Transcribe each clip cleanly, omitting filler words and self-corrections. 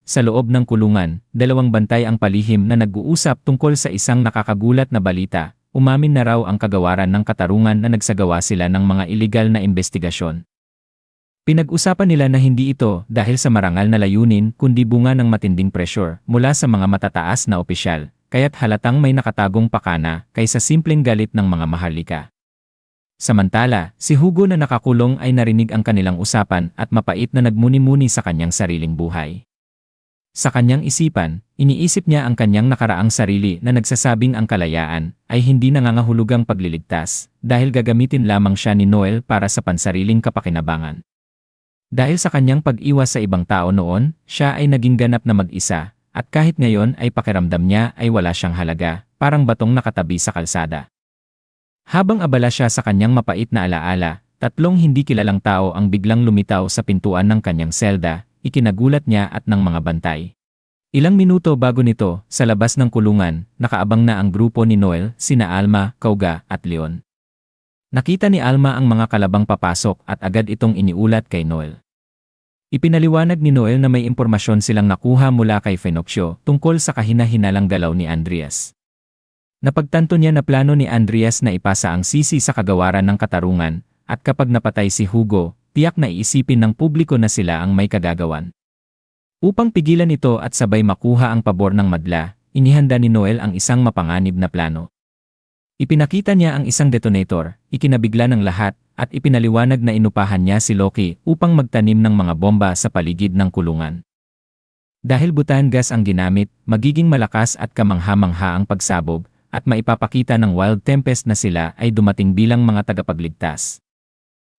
sa loob ng kulungan, dalawang bantay ang palihim na nag-uusap tungkol sa isang nakakagulat na balita. Umamin na raw ang kagawaran ng katarungan na nagsagawa sila ng mga iligal na investigasyon. Pinag-usapan nila na hindi ito dahil sa marangal na layunin kundi bunga ng matinding pressure mula sa mga matataas na opisyal, kaya't halatang may nakatagong pakana kaysa simpleng galit ng mga maharlika. Samantala, si Hugo na nakakulong ay narinig ang kanilang usapan at mapait na nagmuni-muni sa kanyang sariling buhay. Sa kanyang isipan, iniisip niya ang kanyang nakaraang sarili na nagsasabing ang kalayaan ay hindi nangangahulugang pagliligtas dahil gagamitin lamang siya ni Noel para sa pansariling kapakinabangan. Dahil sa kanyang pag-iwas sa ibang tao noon, siya ay naging ganap na mag-isa at kahit ngayon ay pakiramdam niya ay wala siyang halaga, parang batong nakatabi sa kalsada. Habang abala siya sa kanyang mapait na alaala, tatlong hindi kilalang tao ang biglang lumitaw sa pintuan ng kanyang selda, ikinagulat niya at ng mga bantay. Ilang minuto bago nito, sa labas ng kulungan, nakaabang na ang grupo ni Noel, sina Alma, Kauga at Leon. Nakita ni Alma ang mga kalabang papasok at agad itong iniulat kay Noel. Ipinaliwanag ni Noel na may impormasyon silang nakuha mula kay Fenocio tungkol sa kahina-hinalang galaw ni Andreas. Napagtanto niya na plano ni Andreas na ipasa ang sisi sa kagawaran ng katarungan, at kapag napatay si Hugo, tiyak na iisipin ng publiko na sila ang may kagagawan. Upang pigilan ito at sabay makuha ang pabor ng madla, inihanda ni Noel ang isang mapanganib na plano. Ipinakita niya ang isang detonator, ikinabigla ng lahat, at ipinaliwanag na inupahan niya si Loki upang magtanim ng mga bomba sa paligid ng kulungan. Dahil butahan gas ang ginamit, magiging malakas at kamangha-mangha ang pagsabog, at maipapakita ng Wild Tempest na sila ay dumating bilang mga tagapagligtas.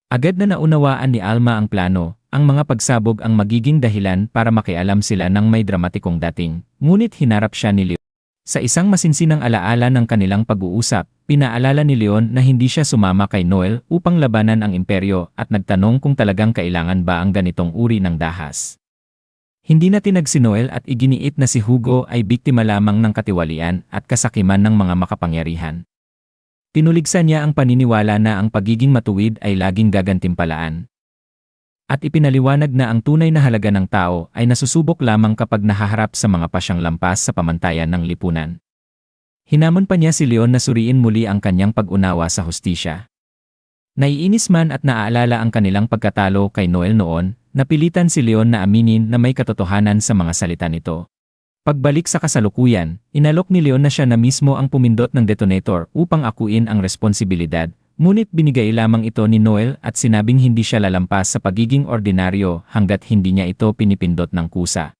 Agad na naunawaan ni Alma ang plano, ang mga pagsabog ang magiging dahilan para makialam sila ng may dramatikong dating, ngunit hinarap siya ni Leon. Sa isang masinsinang alaala ng kanilang pag-uusap, pinaalala ni Leon na hindi siya sumama kay Noel upang labanan ang imperyo at nagtanong kung talagang kailangan ba ang ganitong uri ng dahas. Hindi na tinag si Noel at iginiit na si Hugo ay biktima lamang ng katiwalian at kasakiman ng mga makapangyarihan. Pinuligsan niya ang paniniwala na ang pagiging matuwid ay laging gagantimpalaan. At ipinaliwanag na ang tunay na halaga ng tao ay nasusubok lamang kapag nahaharap sa mga pasyang lampas sa pamantayan ng lipunan. Hinamon pa niya si Leon na suriin muli ang kanyang pag-unawa sa hustisya. Naiinis man at naaalala ang kanilang pagkatalo kay Noel noon, napilitan si Leon na aminin na may katotohanan sa mga salita nito. Pagbalik sa kasalukuyan, inalok ni Leon na siya na mismo ang pumindot ng detonator upang akuin ang responsibilidad, ngunit binigay lamang ito ni Noel at sinabing hindi siya lalampas sa pagiging ordinaryo hanggat hindi niya ito pinipindot ng kusa.